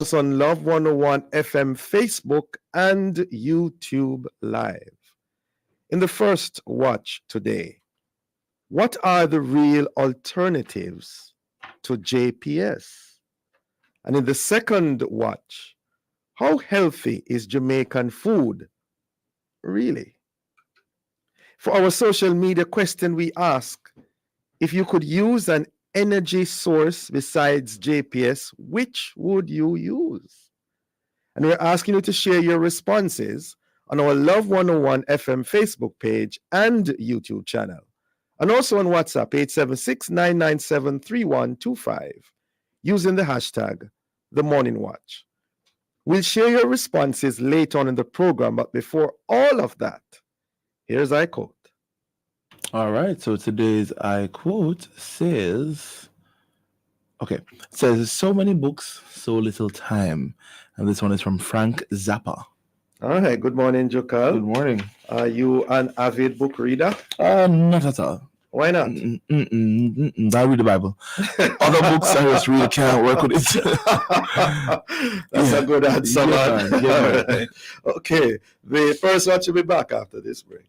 us on Love 101 FM Facebook and YouTube Live. In the first watch today, what are the real alternatives to JPS? And in the second watch, how healthy is Jamaican food? Really? For our social media question, we ask if you could use an energy source besides JPS, which would you use? And we're asking you to share your responses on our Love 101 FM Facebook page and YouTube channel. And also on WhatsApp, 876-997-3125, using the hashtag The Morning Watch. We'll share your responses later on in the program, but before all of that, here's I quote. All right, so today's I quote says, it says, so many books, so little time. And this one is from Frank Zappa. All right, good morning, Jokal. Good morning. Are you an avid book reader? Not at all. Why not? I read the Bible. Other books, I just really can't work with it. That's a good answer, man. Yeah. Right. Okay, the first watch will be back after this break.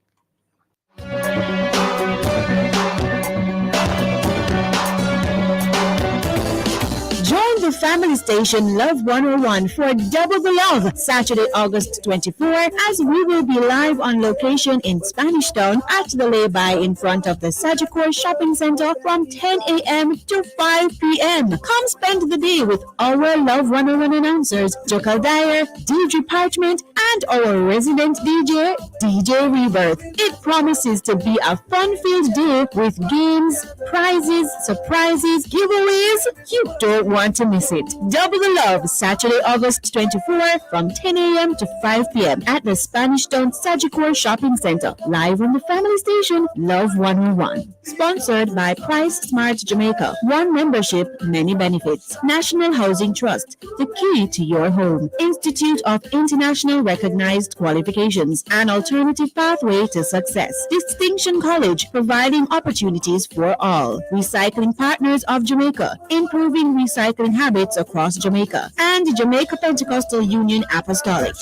Join the family station Love 101 for Double the Love, Saturday, August 24, as we will be live on location in Spanish Town at the lay-by in front of the Sagicor Shopping Center from 10 a.m. to 5 p.m. Come spend the day with our Love 101 announcers, Jokal Dyer, DJ Parchment, and our resident DJ, DJ Rebirth. It promises to be a fun-filled day with games, prizes, surprises, giveaways. You don't want to miss it. Double the Love, Saturday, August 24 from 10 a.m. to 5 p.m. at the Spanish Town Sagicor Shopping Center, live on the family station Love 101. Sponsored by Price Smart Jamaica. One membership, many benefits. National Housing Trust, the key to your home. Institute of International Recognized Qualifications, an alternative pathway to success. Distinction College, providing opportunities for all. Recycling Partners of Jamaica, improving recycling habits across Jamaica. And Jamaica Pentecostal Union Apostolic.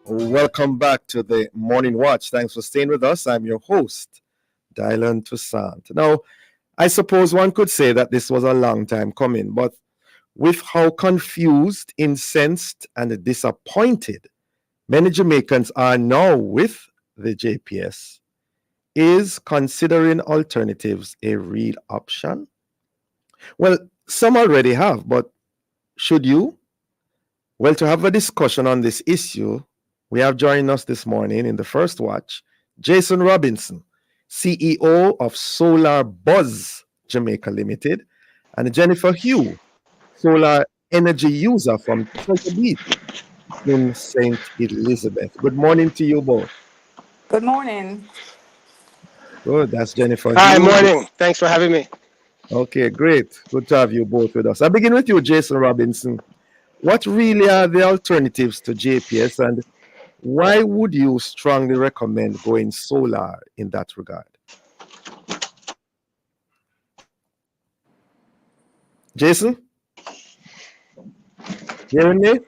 Welcome back to the Morning Watch. Thanks for staying with us. I'm your host, Dylan Toussaint. Now, I suppose one could say that this was a long time coming, but with how confused, incensed, and disappointed many Jamaicans are now with the JPS, is considering alternatives a real option? Well, some already have, but should you? Well, to have a discussion on this issue, we have joining us this morning in the first watch, Jason Robinson, CEO of Solar Buzz Jamaica Limited, and Jennifer Hugh, solar energy user from Treasure Beach in St. Elizabeth. Good morning to you both. Good morning. Good, that's Jennifer Hi, Hugh. morning. Thanks for having me. Okay, great. Good to have you both with us. I begin with you, Jason Robinson. What really are the alternatives to JPS, and why would you strongly recommend going solar in that regard? Jason? Hearing me?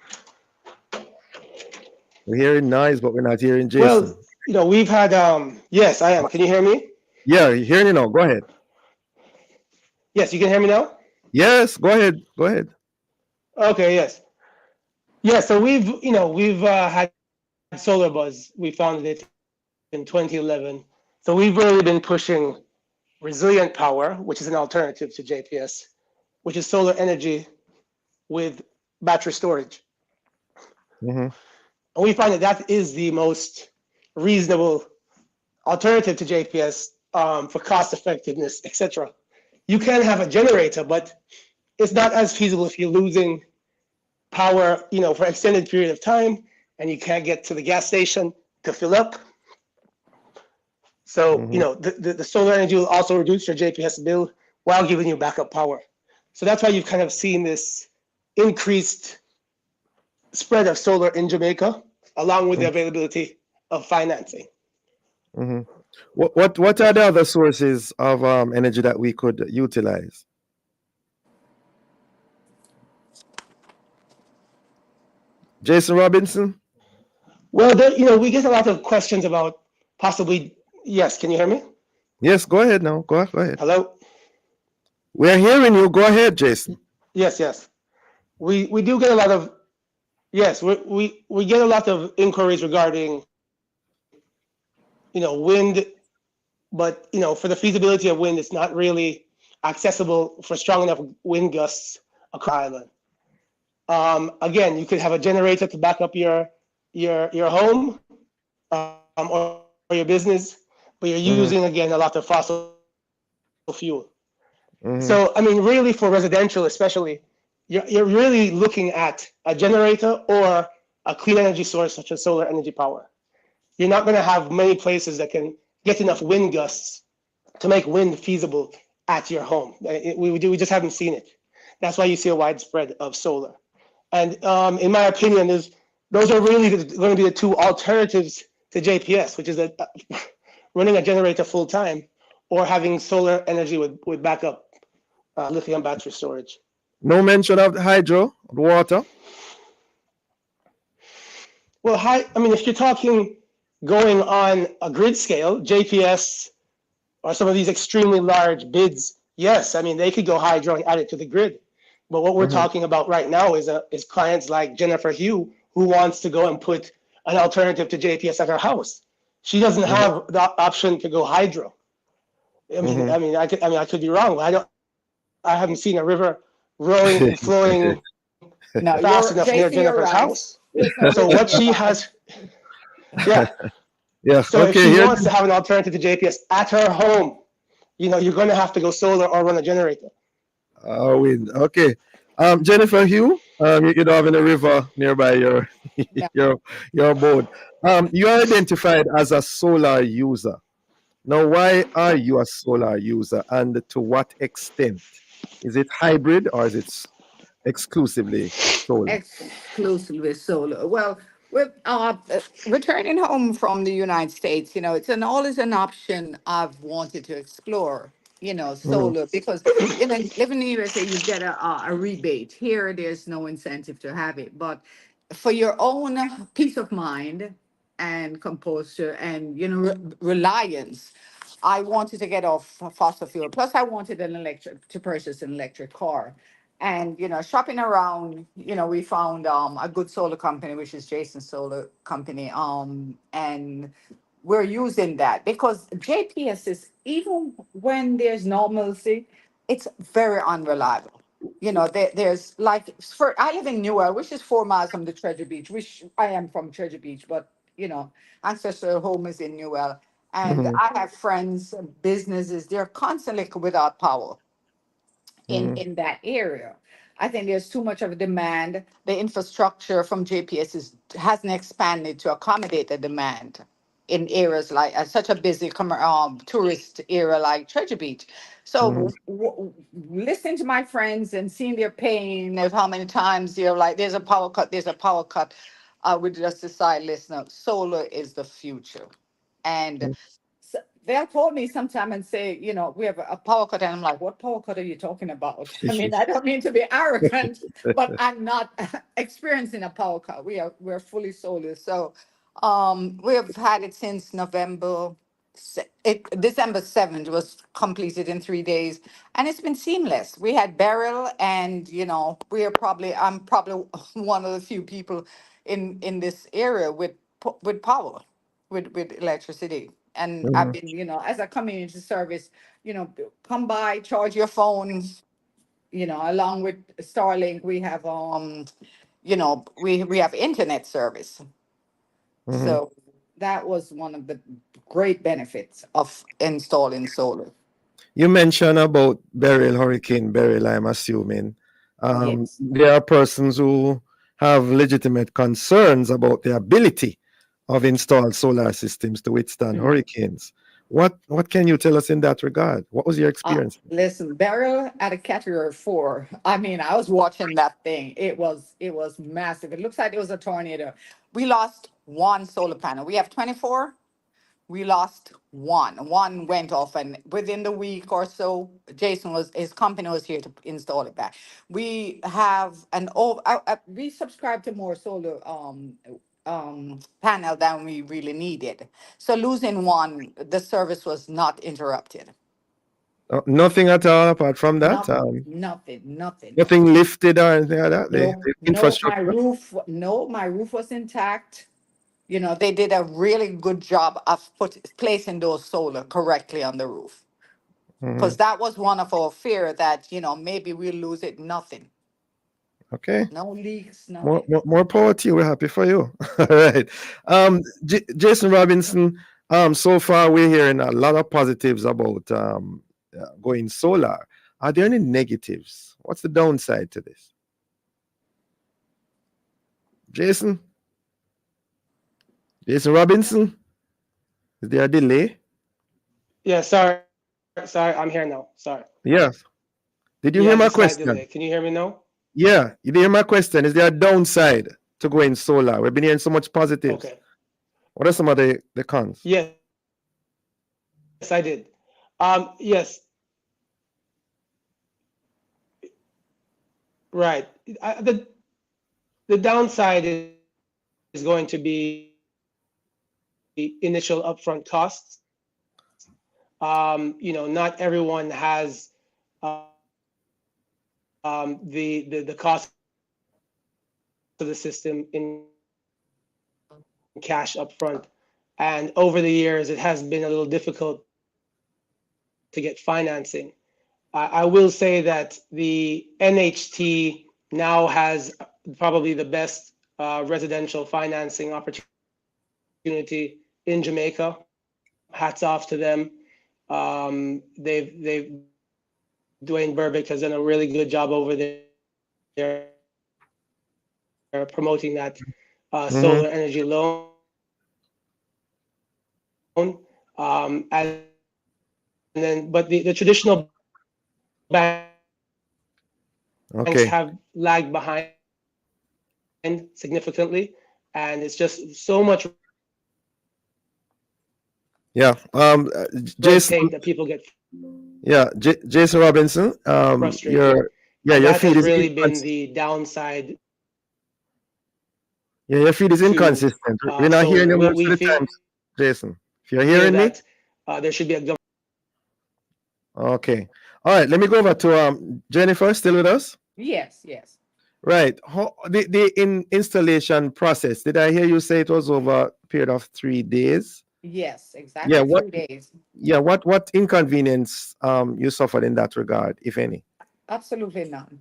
We're hearing noise, but we're not hearing Jason. Well, we've had, yes, I am. Can you hear me? Yeah, you're hearing me now. Go ahead. Yes, you can hear me now? Yes, go ahead. Go ahead. Okay, yes. Yeah, so we've had Solar Buzz. We founded it in 2011. So we've really been pushing resilient power, which is an alternative to JPS, which is solar energy with battery storage. Mm-hmm. And we find that is the most reasonable alternative to JPS for cost effectiveness, etc. You can have a generator, but it's not as feasible if you're losing power, for an extended period of time, and you can't get to the gas station to fill up. So, the solar energy will also reduce your JPS bill while giving you backup power. So that's why you've kind of seen this increased spread of solar in Jamaica, along with the availability of financing. Hmm. What are the other sources of energy that we could utilize? Jason Robinson? Well, there, we get a lot of questions about possibly. Yes, can you hear me? Yes, go ahead now. Go ahead. Hello. We're hearing you. Go ahead, Jason. Yes, yes. We do get a lot of. Yes, we get a lot of inquiries regarding wind, but for the feasibility of wind, it's not really accessible for strong enough wind gusts across the island. Again, you could have a generator to back up your home, or your business, but you're Hmm. using again a lot of fossil fuel. Hmm. So I mean, really for residential, especially, you're really looking at a generator or a clean energy source such as solar energy power. You're not going to have many places that can get enough wind gusts to make wind feasible at your home. We just haven't seen it. That's why you see a widespread of solar. And in my opinion, those are really going to be the two alternatives to JPS, which is running a generator full time or having solar energy with backup lithium battery storage. No mention of the hydro, water. Well, I mean, if you're talking going on a grid scale, JPS or some of these extremely large bids, yes, I mean, they could go hydro and add it to the grid. But what we're Hmm. talking about right now is clients like Jennifer Hugh, who wants to go and put an alternative to JPS at her house. She doesn't Hmm. have the option to go hydro. Hmm. I could be wrong. But I haven't seen a river flowing No, fast you're enough near JC, you're Jennifer's right. house. There's no So river what she nearby. has, yeah. Yeah. So if Okay. she Here. wants to have an alternative to JPS at her home, you're going to have to go solar or run a generator. Wind. Okay. Jennifer Hugh. You don't have any river nearby your Yeah. your your abode. You are identified as a solar user. Now, why are you a solar user, and to what extent? Is it hybrid or is it exclusively solar? Exclusively solar. Well, with returning home from the United States, it's always an option I've wanted to explore. Mhm. Solar because living in the USA, you get a rebate. Here, there's no incentive to have it, but for your own peace of mind and composure and reliance, I wanted to get off fossil fuel. Plus, I wanted to purchase an electric car. And shopping around, we found a good solar company, which is Jason's Solar Company. And we're using that because JPS is, even when there's normalcy, it's very unreliable. There's like, I live in Newell, which is 4 miles from the Treasure Beach, which I am from Treasure Beach, but ancestral home is in Newell. And Mhm. I have friends, businesses, they're constantly without power Mhm. in that area. I think there's too much of a demand. The infrastructure from JPS hasn't expanded to accommodate the demand in areas like such a busy tourist area like Treasure Beach. So Mhm. listening to my friends and seeing their pain of how many times they're like, there's a power cut, there's a power cut. We just decide, listen, solar is the future. And they'll call me sometime and say, we have a power cut. And I'm like, what power cut are you talking about? I mean, I don't mean to be arrogant, but I'm not experiencing a power cut. We're fully solar. So we have had it since December 7th was completed in 3 days, and it's been seamless. We had Beryl, and I'm probably one of the few people in this area with power, with electricity. And I've Mhm. been, as a community service, come by, charge your phones, along with Starlink, we have we have internet service. Mhm. So that was one of the great benefits of installing solar. You mentioned about Hurricane Beryl, I'm assuming. Yes. There are persons who have legitimate concerns about the ability of installed solar systems to withstand Mhm. hurricanes. What can you tell us in that regard? What was your experience? Listen, Beryl at a category 4. I mean, I was watching that thing. It was massive. It looks like it was a tornado. We lost one solar panel. We have 24. We lost one. One went off, and within the week or so, his company was here to install it back. We have we subscribe to more solar panel than we really needed. So losing one, the service was not interrupted. Nothing at all apart from that. Nothing. Nothing lifted or anything like that. No, The no, infrastructure. my roof was intact. You know, they did a really good job of placing those solar correctly on the roof. Mhm. Because that was one of our fear that, maybe we'll lose it. Nothing. Okay. No leaks, More, nothing. more, more power to you. We're happy for you. All right. Jason Robinson. So far we're hearing a lot of positives about going solar. Are there any negatives? What's the downside to this? Jason Robinson? Is there a delay? Yeah, sorry, I'm here now. Sorry. Yes. Did you Yeah, hear my it's a slight question? delay. Can you hear me now? Yeah, you did hear my question. Is there a downside to going solar? We've been hearing so much positives. Okay. What are some of the cons? Yes, I did. Yes. Right. The downside is going to be the initial upfront costs. Not everyone has the cost of the system in cash upfront, and over the years it has been a little difficult to get financing. I will say that the NHT now has probably the best residential financing opportunity in Jamaica. Hats off to them. Dwayne Burbick has done a really good job over there promoting that solar energy loan. And then, but the traditional banks have lagged behind significantly, and it's just so much Jason, that people get Jason Robinson, frustrated. your That feed has is really been the downside. Yeah, your feed is inconsistent. We're not hearing you most of the time, Jason. If you're hearing me, there should be a government. Okay. All right. Let me go over to Jennifer. Still with us? Yes. Right. The installation process. Did I hear you say it was over a period of 3 days? Yes, exactly. 3 days. Yeah. What inconvenience you suffered in that regard, if any? Absolutely none.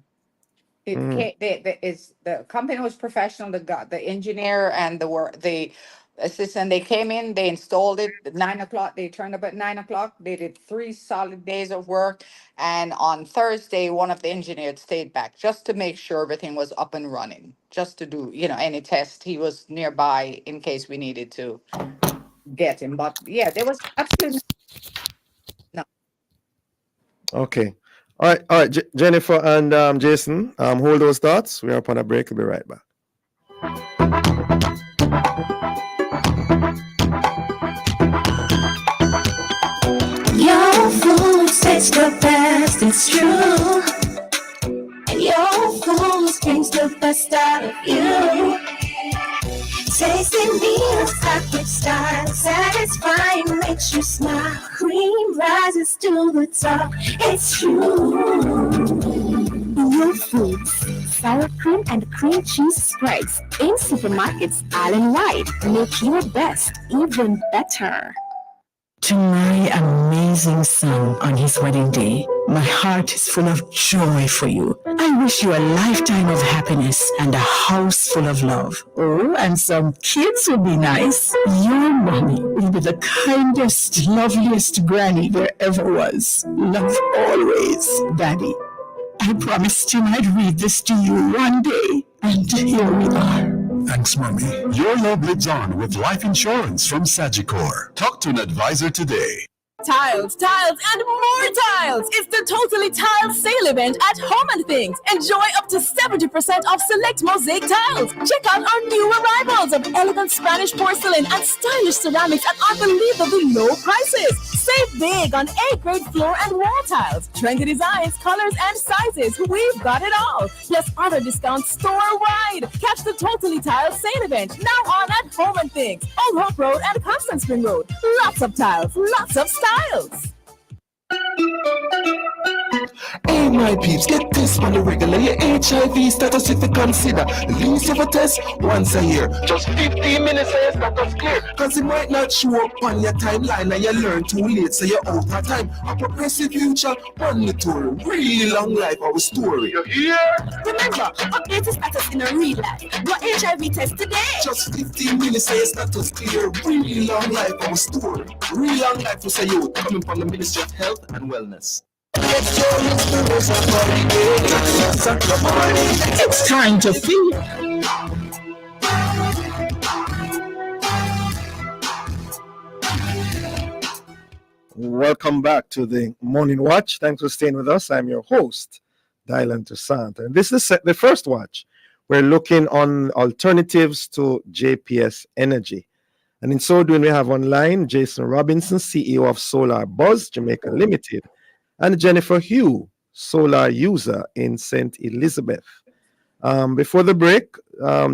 The company was professional. The engineer and the assistant, they came in, they installed it at 9 o'clock. They turned up at 9 o'clock. They did 3 solid days of work. And on Thursday, one of the engineers stayed back just to make sure everything was up and running, just to do, any test. He was nearby in case we needed to get him. But yeah, there was absolutely no. Okay. All right. Jennifer and Jason, hold those thoughts. We're up on a break. We'll be right back. Your food tastes the best, it's true. And your food brings the best out of you. Tasting meals, package style, satisfying, makes you smile. Cream rises to the top, it's true. Your foods, sour cream and cream cheese spreads in supermarkets island-wide make your best even better. To my amazing son on his wedding day, my heart is full of joy for you. I wish you a lifetime of happiness and a house full of love. Oh, and some kids will be nice. Your mommy will be the kindest, loveliest granny there ever was. Love always, Daddy. I promised him I'd read this to you one day, and here we are. Thanks, Mommy. Your love lives on with life insurance from Sagicor. Talk to an advisor today. Tiles, tiles, and more tiles! It's the Totally Tiles sale event at Home and Things. Enjoy up to 70% off select mosaic tiles. Check out our new arrivals of elegant Spanish porcelain and stylish ceramics at unbelievably low prices. Save big on A-grade floor and wall tiles. Trendy designs, colors, and sizes. We've got it all. Plus other discounts store-wide. Catch the Totally Tiles sale event now on at Home and Things, Old Hope Road and Constant Spring Road. Lots of tiles, lots of styles. Hey, my peeps, get this on the regular. Your HIV status, if you consider the least of a test once a year. Just 15 minutes and your status clear. Cause it might not show up on your timeline and you learn too late, so you're out of time. A progressive future, one tour. Really long life, our story. You hear? Remember, update your status in a real life. Do a HIV test today. Just 15 minutes and your status clear. Really long life, our story. Really long life to say you coming from the Ministry of Health and Wellness. It's time to feel. Welcome back to the Morning Watch. Thanks for staying with us. I'm your host, Dylan Toussaint. And this is the first watch. We're looking on alternatives to JPS energy. And in so doing, we have online Jason Robinson, CEO of Solar Buzz Jamaica Limited, and Jennifer Hugh, solar user in St. Elizabeth. Before the break,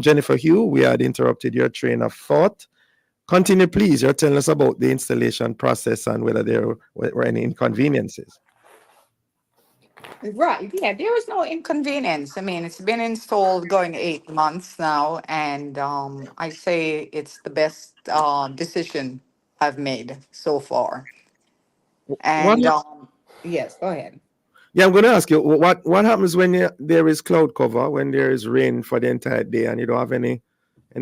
Jennifer Hugh, we had interrupted your train of thought. Continue, please. You're telling us about the installation process and whether there were any inconveniences. Right. Yeah, there was no inconvenience. I mean, it's been installed going 8 months now, and I say it's the best decision I've made so far. And yes, go ahead. Yeah, I'm going to ask you, what happens when there is cloud cover, when there is rain for the entire day and you don't have any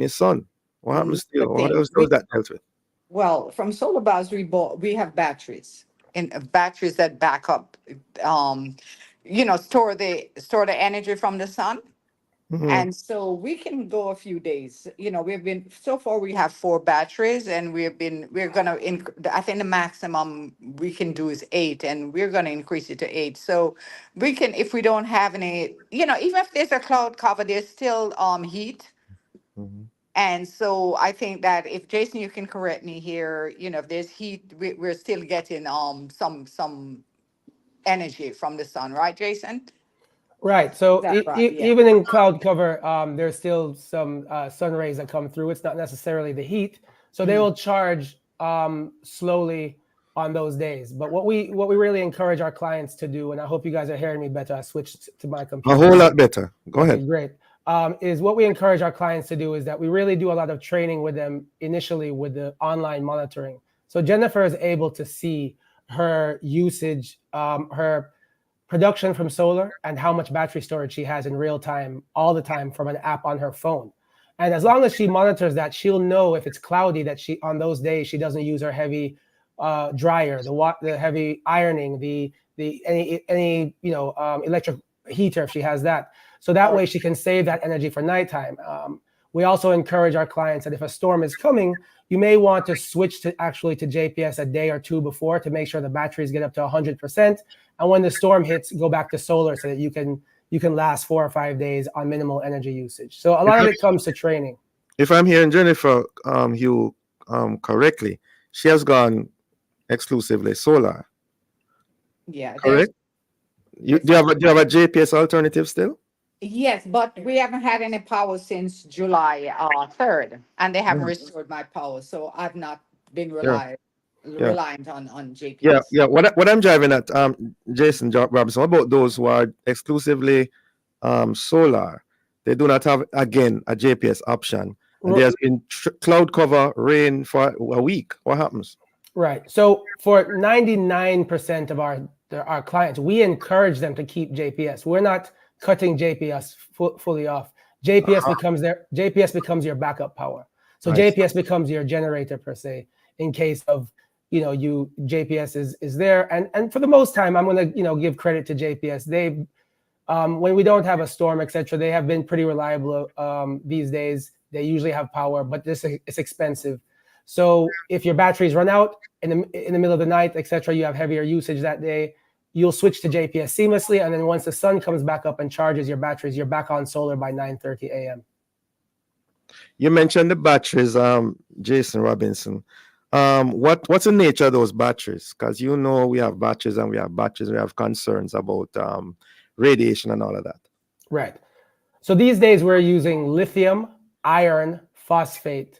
sun? What happens to you? What else does that dealt with? Well, from Solar Bars, we have batteries and batteries that back up, store the energy from the sun. Mhm. And so we can go a few days. So far we have 4 batteries, and we're gonna I think the maximum we can do is 8, and we're gonna increase it to 8. So we can, if we don't have any, even if there's a cloud cover, there's still heat. Mhm. And so I think that if Jason, you can correct me here, if there's heat, we're still getting some energy from the sun, right, Jason? Right. So That's right, yeah. even in cloud cover, there's still some sun rays that come through. It's not necessarily the heat. So they will charge slowly on those days. But what we really encourage our clients to do, and I hope you guys are hearing me better. I switched to my computer. A whole lot better. Go Okay, ahead. great. Is what we encourage our clients to do is that we really do a lot of training with them initially with the online monitoring. So Jennifer is able to see her usage, her production from solar, and how much battery storage she has in real time, all the time, from an app on her phone. And as long as she monitors that, she'll know if it's cloudy that on those days she doesn't use her heavy dryer, the heavy ironing, any electric heater if she has that. So that way she can save that energy for nighttime. We also encourage our clients that if a storm is coming, you may want to switch to JPS a day or 2 before to make sure the batteries get up to 100%. And when the storm hits, go back to solar so that you can last 4 or 5 days on minimal energy usage. So a lot of it comes to training. If I'm hearing Jennifer Hugh correctly, she has gone exclusively solar. Yeah. Correct? Do you have a JPS alternative still? Yes, but we haven't had any power since July 3rd, and they haven't restored my power, so I've not been reliant on JPS. Yeah. What I'm driving at, Jason Robinson, what about those who are exclusively solar? They do not have, again, a JPS option. And there's been cloud cover, rain for a week. What happens? Right. So for 99% of our clients, we encourage them to keep JPS. We're not cutting JPS fully off. JPS becomes your backup power. So nice. JPS becomes your generator per se, in case of JPS is there. And for the most time, I'm going to give credit to JPS. They when we don't have a storm, etc., they have been pretty reliable these days. They usually have power, but it's expensive. So if your batteries run out in the middle of the night, etc., you have heavier usage that day, you'll switch to JPS seamlessly, and then once the sun comes back up and charges your batteries, you're back on solar by 9:30 a.m. You mentioned the batteries, Jason Robinson. What's the nature of those batteries? Because we have batteries and we have batteries. We have concerns about radiation and all of that. Right. So these days we're using lithium iron phosphate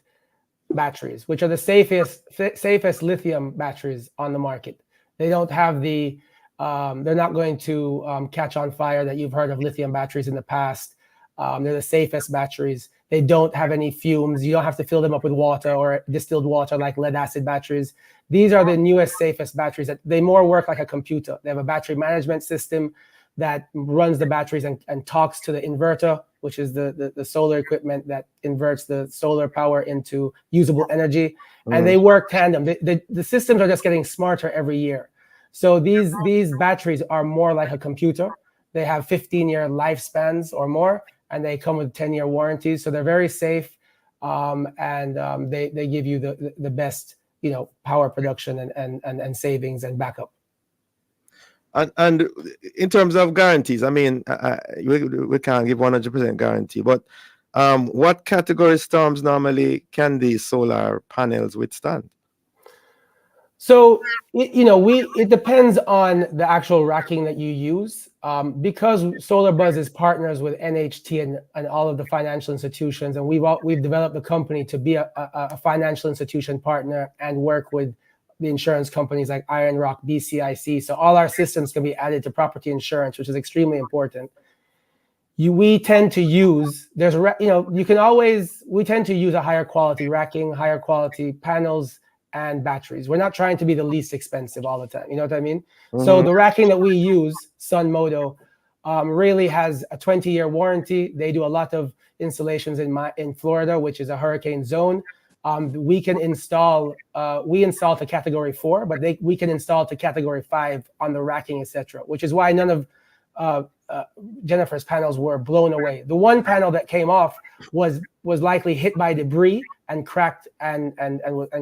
batteries, which are the safest lithium batteries on the market. They don't have they're not going to catch on fire that you've heard of lithium batteries in the past. They're the safest batteries. They don't have any fumes. You don't have to fill them up with water or distilled water like lead acid batteries. These are the newest, safest batteries. That they more work like a computer. They have a battery management system that runs the batteries and talks to the inverter, which is the solar equipment that inverts the solar power into usable energy. And they work tandem. The systems are just getting smarter every year. So these batteries are more like a computer. They have 15-year lifespans or more, and they come with 10-year warranties. So they're very safe, and they give you the best power production and savings and backup. And in terms of guarantees, I mean, we can't give 100% guarantee, but what category storms normally can these solar panels withstand? So it depends on the actual racking that you use. Because SolarBuzz is partners with NHT and all of the financial institutions, and we've developed the company to be a financial institution partner and work with the insurance companies like Iron Rock, BCIC. So all our systems can be added to property insurance, which is extremely important. We tend to use we tend to use a higher quality racking, higher quality panels and batteries. We're not trying to be the least expensive all the time. You know what I mean? Mm-hmm. So the racking that we use, Sunmodo, really has a 20-year warranty. They do a lot of installations in Florida, which is a hurricane zone. We can install, we install to category 4, but we can install to category 5 on the racking, etc. Which is why none of Jennifer's panels were blown away. The one panel that came off was likely hit by debris and cracked and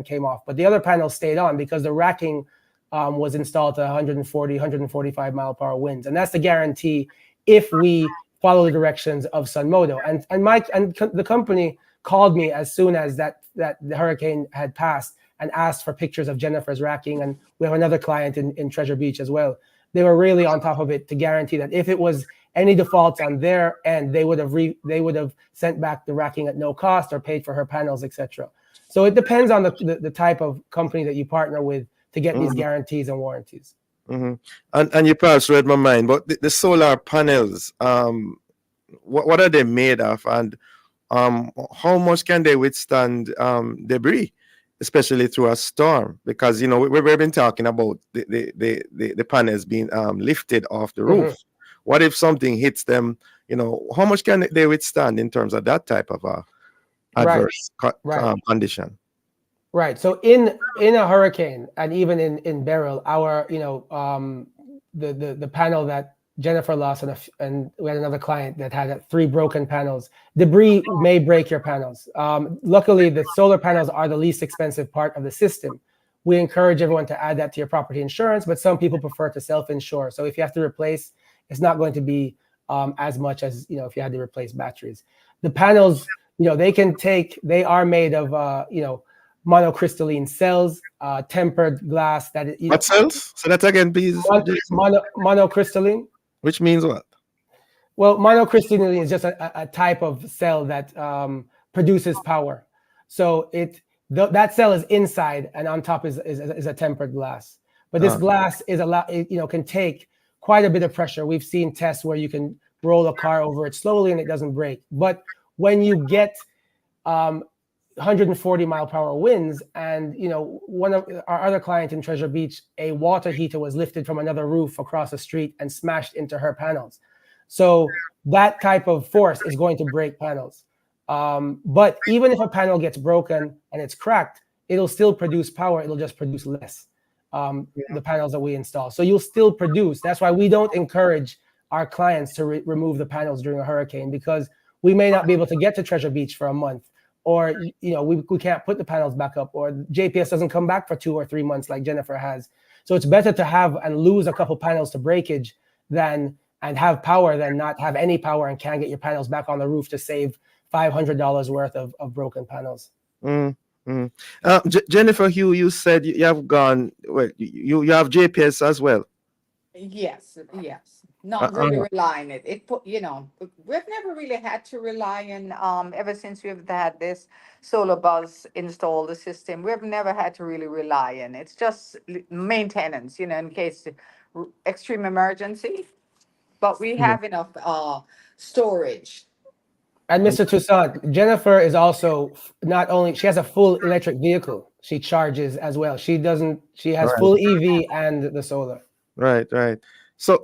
came off. But the other panels stayed on because the racking was installed to 140, 145 mile per hour winds. And that's the guarantee if we follow the directions of Sunmodo. And Mike and the company called me as soon as that the hurricane had passed and asked for pictures of Jennifer's racking. And we have another client in Treasure Beach as well. They were really on top of it to guarantee that if it was any defaults on their end, they would have sent back the racking at no cost or paid for her panels, etc. So it depends on the type of company that you partner with to get these guarantees and warranties. Mm-hmm. And you perhaps read my mind, but the solar panels, what are they made of, and how much can they withstand debris, especially through a storm? Because we've been talking about the panels being lifted off the roof. Mm-hmm. What if something hits them? How much can they withstand in terms of that type of adverse condition? Right. So in a hurricane and even in Beryl, our the panel that Jennifer lost and we had another client that had 3 broken panels. Debris may break your panels. Luckily, the solar panels are the least expensive part of the system. We encourage everyone to add that to your property insurance, but some people prefer to self-insure. So if you have to replace, it's not going to be as much as if you had to replace batteries. The panels, they are made of monocrystalline cells, tempered glass. What cells? So that again, please. Monocrystalline. Which means what? Well, monocrystalline is just a type of cell that produces power. So that cell is inside, and on top is a tempered glass. But this glass is can take quite a bit of pressure. We've seen tests where you can roll a car over it slowly and it doesn't break. But when you get 140 mile per hour winds, and one of our other client in Treasure Beach, a water heater was lifted from another roof across the street and smashed into her panels. So that type of force is going to break panels. But even if a panel gets broken and it's cracked, it'll still produce power. It'll just produce less. The panels that we install. So you'll still produce. That's why we don't encourage our clients to remove the panels during a hurricane, because we may not be able to get to Treasure Beach for a month. or we can't put the panels back up, or JPS doesn't come back for 2 or 3 months like Jennifer has. So it's better to have and lose a couple panels to breakage and have power than not have any power and can't get your panels back on the roof to save $500 worth of broken panels. Jennifer Hugh, you said you have gone, well, you have JPS as well. Yes. Not really relying it. We've never really had to rely on ever since we've had this solar bus installed the system. We've never had to really rely on it. It's just maintenance, in case extreme emergency. But we have enough storage. And Mr. Toussaint, Jennifer is also she has a full electric vehicle. She charges as well. She has full EV and the solar. Right. So,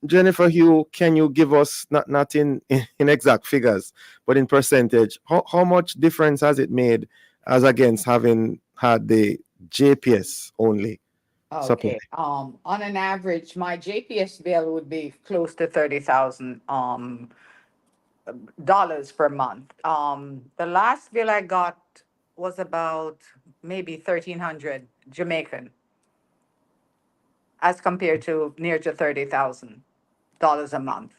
Jennifer Hugh, can you give us not in exact figures, but in percentage, how much difference has it made as against having had the JPS only? Okay. On an average, my JPS bill would be close to $30,000 per month. The last bill I got was about maybe 1,300 Jamaican, as compared to near to $30,000 a month.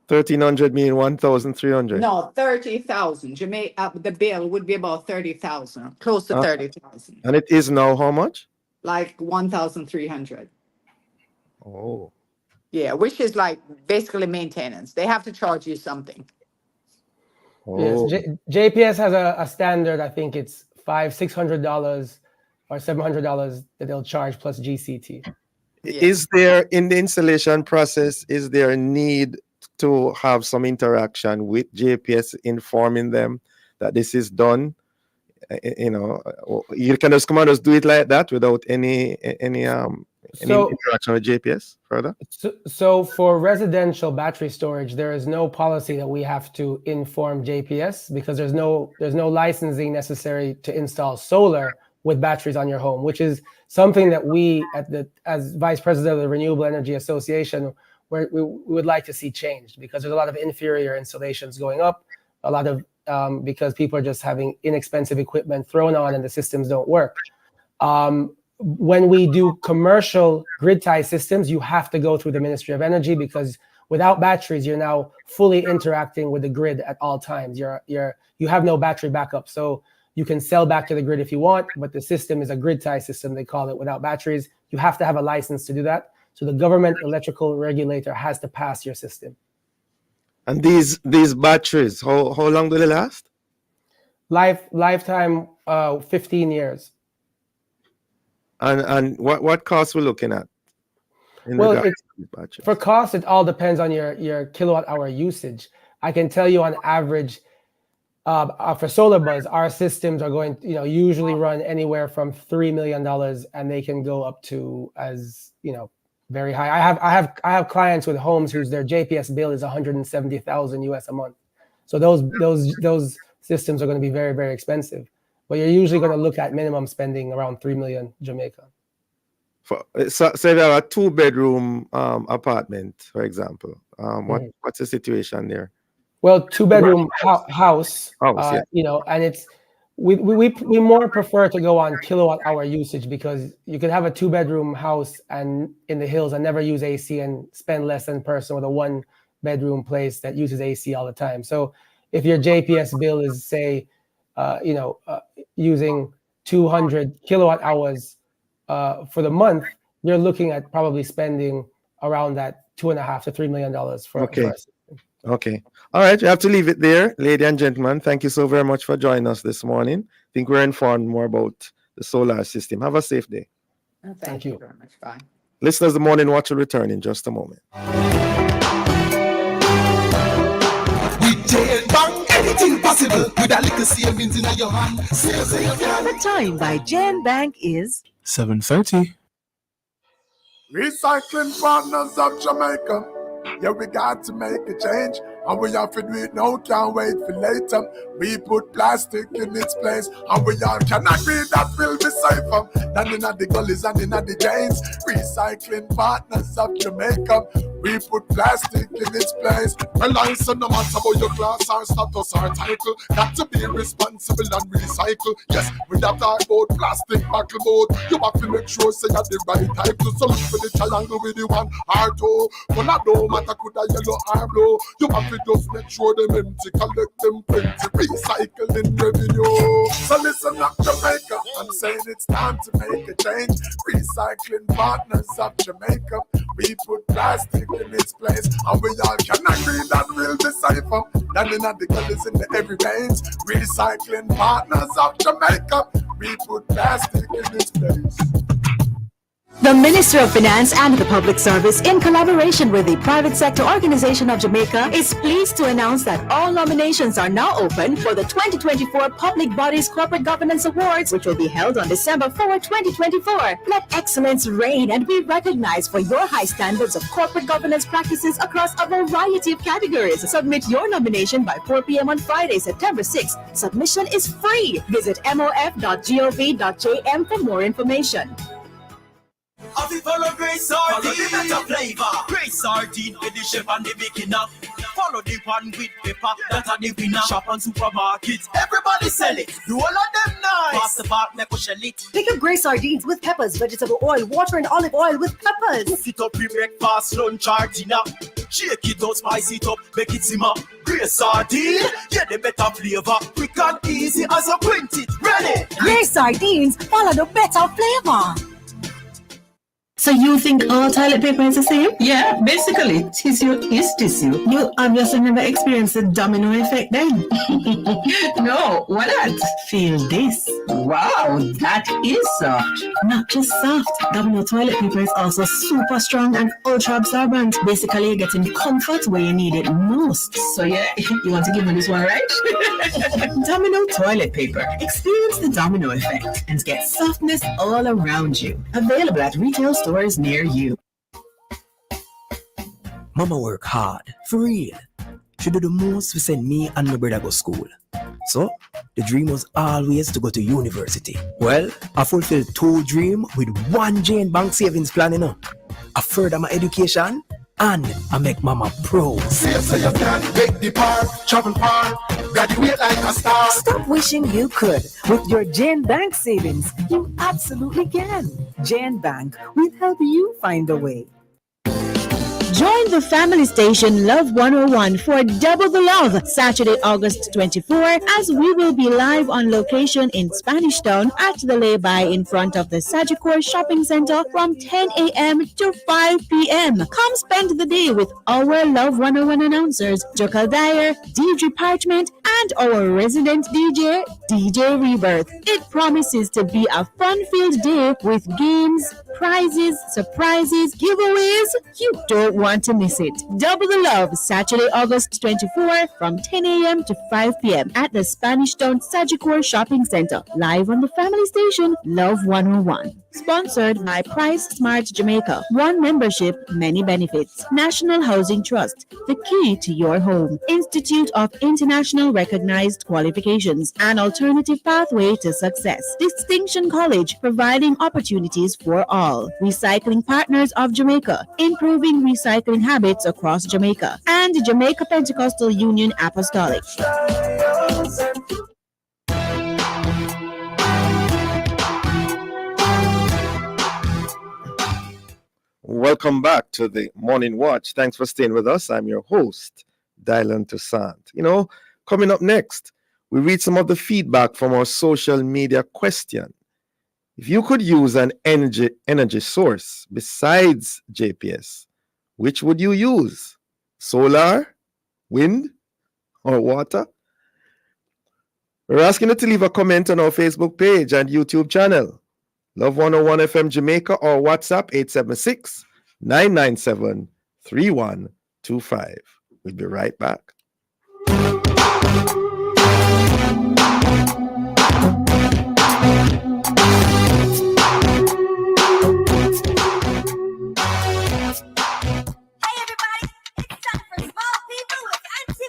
1,300 mean 1,300. No, 30,000. The bill would be about 30,000, close to 30,000. And it is now how much? Like 1,300. Oh. Yeah, which is like basically maintenance. They have to charge you something. Oh. Yes, JPS has a standard. I think it's $500-$600 or $700 that they'll charge plus GCT. Yeah. Is there, in the installation process, is there a need to have some interaction with JPS informing them that this is done? You can just come and just do it like that without any interaction with JPS further? So for residential battery storage, there is no policy that we have to inform JPS, because there's no licensing necessary to install solar with batteries on your home, which is something that we as Vice President of the Renewable Energy Association, we would like to see changed, because there's a lot of inferior installations going up, a lot of because people are just having inexpensive equipment thrown on and the systems don't work. When we do commercial grid tie systems, you have to go through the Ministry of Energy, because without batteries, you're now fully interacting with the grid at all times. You have no battery backup. So you can sell back to the grid if you want, but the system is a grid tie system, they call it, without batteries. You have to have a license to do that. So the government electrical regulator has to pass your system. And these batteries, how long do they last? Lifetime, 15 years. And what costs we're looking at? Well, for cost, it all depends on your kilowatt hour usage. I can tell you on average, for Solar Buzz, our systems are going to, usually run anywhere from $3 million, and they can go up to very high. I have clients with homes whose their JPS bill is $170,000 US a month. So those systems are going to be very, very expensive. But you're usually going to look at minimum spending around 3 million Jamaica. So you have a 2-bedroom apartment, for example. What's the situation there? Well, 2-bedroom house. Yeah. And it's we more prefer to go on kilowatt hour usage, because you can have a 2-bedroom house and in the hills and never use AC and spend less than person with a 1-bedroom place that uses AC all the time. So if your JPS bill is, say, using 200 kilowatt hours for the month, you're looking at probably spending around that $2.5 to $3 million for a system. Okay. All right. You have to leave it there, ladies and gentlemen. Thank you so very much for joining us this morning. I think we're informed more about the solar system. Have a safe day. Thank you very much. Bye. Listeners, the Morning Watch will return in just a moment. Anything possible with a little savings in your hand. The time by Jan Bank is 7:30. Recycling Partners of Jamaica. Yeah, we got to make a change. and we have to do it now, can't wait for later. We put plastic in its place, and we all can agree that will be safer than in the gullies and in the drains. Recycling partners of Jamaica, we put plastic in its place. Well, I said no matter about your class or status or title, got to be responsible and recycle. Yes, we have talk about plastic buckle boat. You have to make sure say you have the right type to look for the triangle with the one or two. Well, I don't matter could I yellow or blue. You have to just make sure them empty, collect them plenty, recycling revenue. So listen up, Jamaica, I'm saying it's time to make a change. Recycling partners of Jamaica, we put plastic in its place, and we all can agree that will be safer than in the gullies in the every veins. Recycling partners of Jamaica, we put plastic in its place. The Minister of Finance and the Public Service, in collaboration with the Private Sector Organization of Jamaica, is pleased to announce that all nominations are now open for the 2024 Public Bodies Corporate Governance Awards, which will be held on December 4, 2024. Let excellence reign and be recognized for your high standards of corporate governance practices across a variety of categories. Submit your nomination by 4 p.m. on Friday, September 6th. Submission is free. Visit mof.gov.jm for more information. Have you follow Grey Sardine? Follow the better flavor. Grey Sardine with the chef and the bacon up. Follow the pan with pepper, that are the winner. Shop on supermarkets, everybody sell it. Do all of them nice. Pass the back, make us shell it. Pick up Grey Sardines with peppers, vegetable oil, water and olive oil with peppers. Cook it up, pre-breakfast, lunch or dinner. Shake it out, spice it up, make it simmer. Grey Sardine, yeah, the better flavor. Quick and easy as you print it. Ready? Grey Sardines, follow the better flavor. So you think all toilet paper is the same? Yeah, basically, tissue is tissue. You obviously never experienced the domino effect then. No, what not? Feel this. Wow, that is soft. Not just soft. Domino toilet paper is also super strong and ultra absorbent. Basically, you're getting comfort where you need it most. So yeah, you want to give me this one, right? Domino toilet paper. Experience the domino effect and get softness all around you. Available at retail stores near you. Mama work hard, for real. She do the most to send me and my brother go school. So, the dream was always to go to university. Well, I fulfilled 2 dreams with 1 Jane Bank savings plan, you know. I further my education and I make mama proud. Save so you can make the park, travel far, graduate like a star. Stop wishing you could. With your Jane Bank savings, you absolutely can. Jane Bank will help you find a way. Join the family station Love 101 for Double the Love, Saturday, August 24, as we will be live on location in Spanish Town at the lay-by in front of the Sagicor Shopping Center from 10 a.m. to 5 p.m. Come spend the day with our Love 101 announcers, Jokal Dyer, DJ Parchment, and our resident DJ, DJ Rebirth. It promises to be a fun-filled day with games, prizes, surprises, giveaways. You don't want to miss it. Double the Love, Saturday, August 24 from 10 a.m. to 5 p.m. at the Spanish Town Sagicor Shopping Center, live on the family station Love 101. Sponsored by Price Smart Jamaica. One membership, many benefits. National Housing Trust, the key to your home. Institute of International Recognized Qualifications, an alternative pathway to success. Distinction College, providing opportunities for all. Recycling Partners of Jamaica, improving recycling habits across Jamaica. And Jamaica Pentecostal Union Apostolic. Welcome back to the Morning Watch. Thanks for staying with us. I'm your host, Dylan Toussaint. Coming up next, we read some of the feedback from our social media question. If you could use an energy source besides JPS, which would you use? Solar, wind, or water? We're asking you to leave a comment on our Facebook page and YouTube channel. Love 101 FM Jamaica or WhatsApp 876-997-3125. We'll be right back. Hey everybody, it's time for Small People with Auntie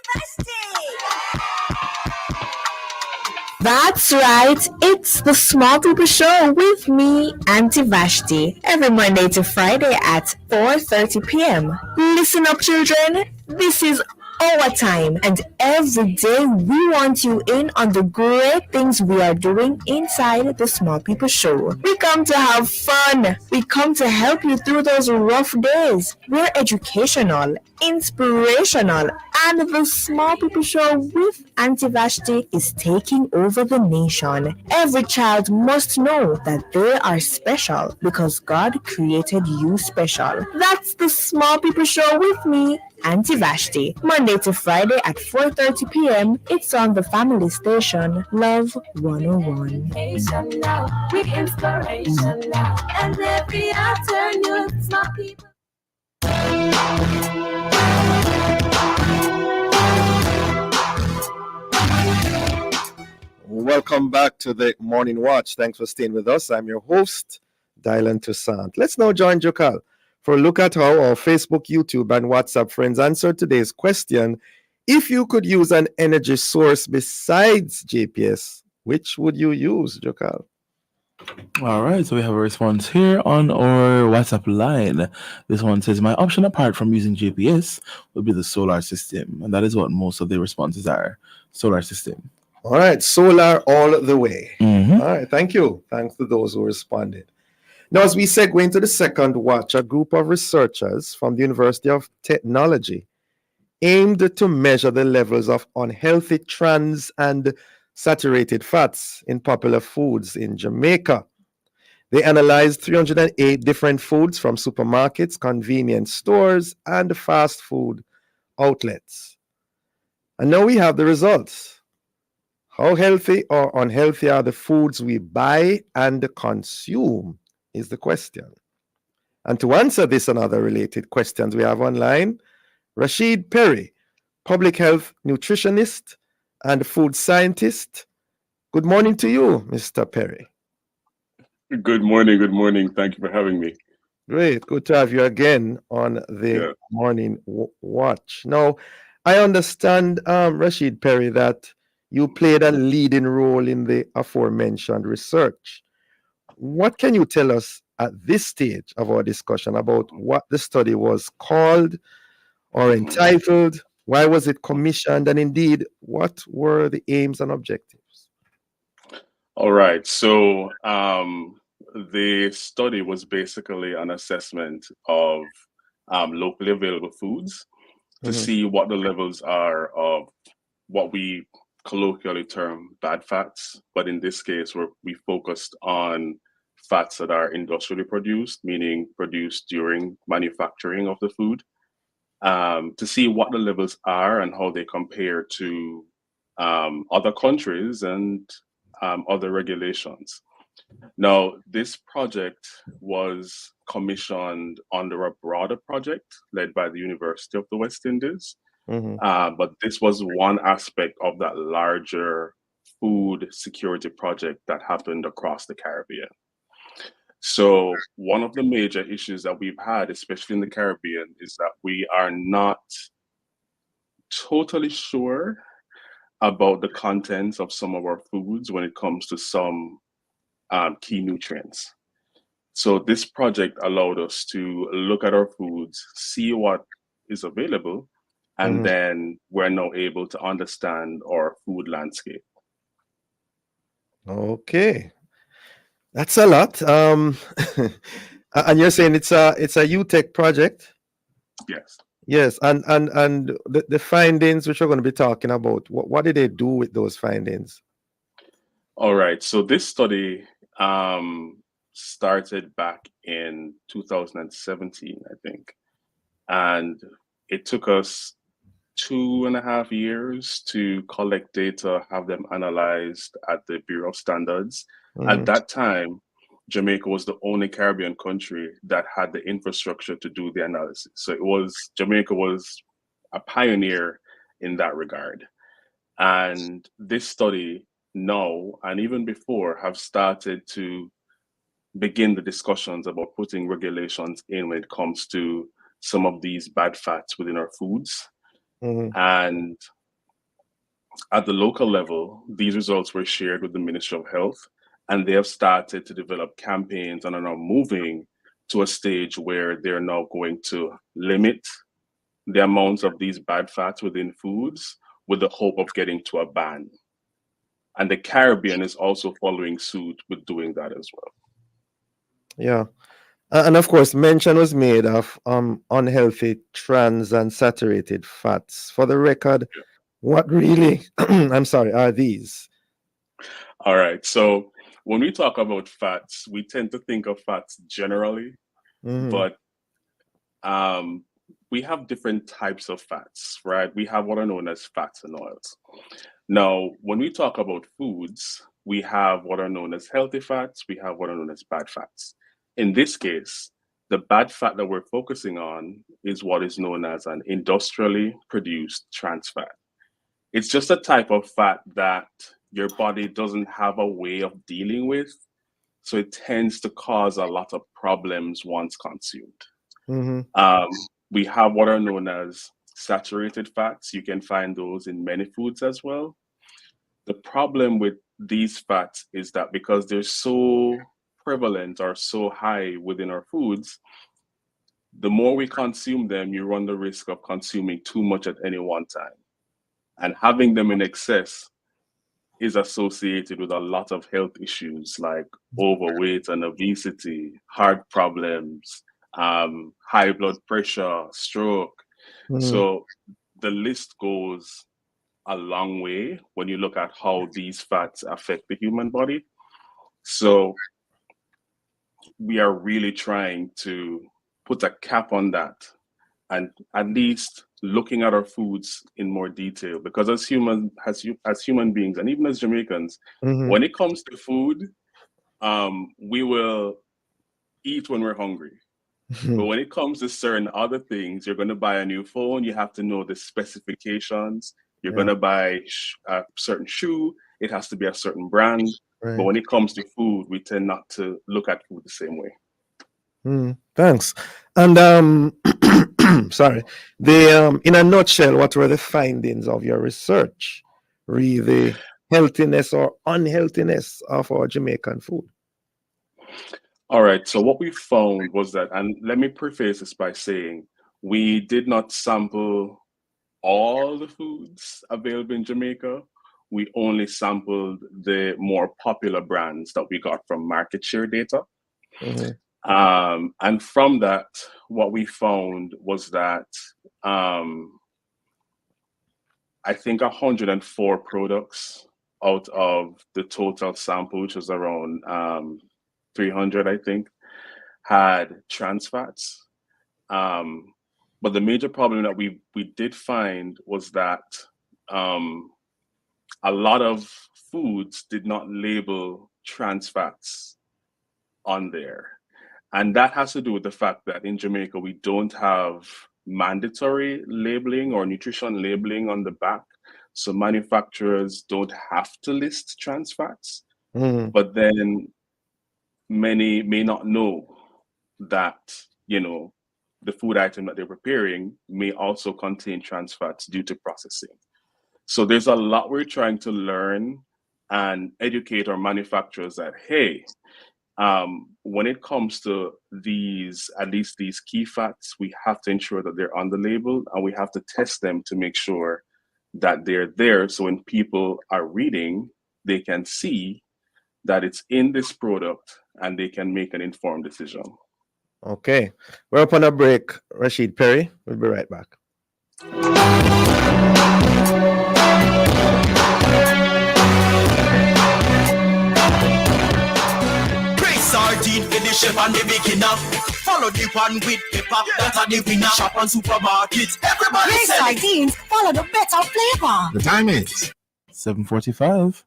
That's right. It's the Small People Show with me, Auntie Vashti, every Monday to Friday at 4:30 p.m. Listen up, children. This is our time, and every day we want you in on the great things we are doing inside the Small People Show. We come to have fun. We come to help you through those rough days. We're educational, inspirational, and the Small People Show with Auntie Vashti is taking over the nation. Every child must know that they are special because God created you special. That's the Small People Show with me, Auntie Vashti. Monday to Friday at 4:30 p.m. It's on the family station, Love 101. Now, with inspiration now, and every afternoon, small people. Welcome back to the Morning Watch. Thanks for staying with us. I'm your host, Dylan Toussaint. Let's now join Jokal for a look at how our Facebook, YouTube, and WhatsApp friends answered today's question. If you could use an energy source besides GPS, which would you use, Jokal? All right, so we have a response here on our WhatsApp line. This one says, my option apart from using GPS would be the solar system. And that is what most of the responses are, solar system. All right, solar all the way. Mhm. All right, thank you. Thanks to those who responded. Now, as we segue into the second watch, a group of researchers from the University of Technology aimed to measure the levels of unhealthy trans and saturated fats in popular foods in Jamaica. They analyzed 308 different foods from supermarkets, convenience stores, and fast food outlets. And now we have the results. How healthy or unhealthy are the foods we buy and consume is the question. And to answer this and other related questions we have online, Rashid Perry, public health nutritionist and food scientist. Good morning to you, Mr. Perry. Good morning. Good morning. Thank you for having me. Great. Good to have you again on the Morning Watch. Now, I understand, Rashid Perry, that you played a leading role in the aforementioned research. What can you tell us at this stage of our discussion about what the study was called or entitled? Why was it commissioned? And indeed, what were the aims and objectives? All right. So the study was basically an assessment of locally available foods to see what the levels are of what we colloquially term bad fats. But in this case, we focused on fats that are industrially produced, meaning produced during manufacturing of the food, to see what the levels are and how they compare to other countries and other regulations. Now, this project was commissioned under a broader project led by the University of the West Indies. But this was one aspect of that larger food security project that happened across the Caribbean. So one of the major issues that we've had, especially in the Caribbean, is that we are not totally sure about the contents of some of our foods when it comes to some key nutrients. So this project allowed us to look at our foods, see what is available, and then we're now able to understand our food landscape. Okay, that's a lot. And you're saying it's a UTech project? Yes. Yes, and the findings which we're going to be talking about, what did they do with those findings? All right. So this study started back in 2017, I think, and it took us 2.5 years to collect data, have them analyzed at the Bureau of Standards. At that time, Jamaica was the only Caribbean country that had the infrastructure to do the analysis. So Jamaica was a pioneer in that regard. And this study now, and even before, have started to begin the discussions about putting regulations in when it comes to some of these bad fats within our foods. And at the local level, these results were shared with the Ministry of Health, and they have started to develop campaigns and are now moving to a stage where they're now going to limit the amounts of these bad fats within foods with the hope of getting to a ban. And the Caribbean is also following suit with doing that as well. Yeah. And of course, mention was made of unhealthy trans and saturated fats. For the record, what really, I'm sorry, are these? All right. So when we talk about fats, we tend to think of fats generally, but we have different types of fats, right? We have what are known as fats and oils. Now, when we talk about foods, we have what are known as healthy fats, we have what are known as bad fats. In this case, the bad fat that we're focusing on is what is known as an industrially produced trans fat. It's just a type of fat that your body doesn't have a way of dealing with, so it tends to cause a lot of problems once consumed. We have what are known as saturated fats. You can find those in many foods as well. The problem with these fats is that because they're so prevalent or so high within our foods, the more we consume them, you run the risk of consuming too much at any one time. And having them in excess is associated with a lot of health issues like overweight and obesity, heart problems, high blood pressure, stroke. So the list goes a long way when you look at how these fats affect the human body. So we are really trying to put a cap on that and at least looking at our foods in more detail, because as human beings and even as Jamaicans, when it comes to food, we will eat when we're hungry. But when it comes to certain other things, you're going to buy a new phone, you have to know the specifications. You're going to buy a certain shoe, it has to be a certain brand. But when it comes to food, we tend not to look at food the same way. Thanks. And sorry, in a nutshell, what were the findings of your research? Re the healthiness or unhealthiness of our Jamaican food? All right. So what we found was that, and let me preface this by saying, we did not sample all the foods available in Jamaica. We only sampled the more popular brands that we got from market share data. And from that, what we found was that I think 104 products out of the total sample, which was around 300, I think, had trans fats. But the major problem that we did find was that a lot of foods did not label trans fats on there. And that has to do with the fact that in Jamaica, we don't have mandatory labeling or nutrition labeling on the back. So manufacturers don't have to list trans fats. But then many may not know that, the food item that they're preparing may also contain trans fats due to processing. So there's a lot we're trying to learn and educate our manufacturers that, hey, when it comes to at least these key fats, we have to ensure that they're on the label, and we have to test them to make sure that they're there. So when people are reading, they can see that it's in this product and they can make an informed decision. Okay. We're up on a break. Rashid Perry, we'll be right back. Sardine for the chef and the beginner. Follow the one with pepper, that are the winner. Shop on supermarkets, everybody Great sardines, follow the better flavor. The time is 7:45.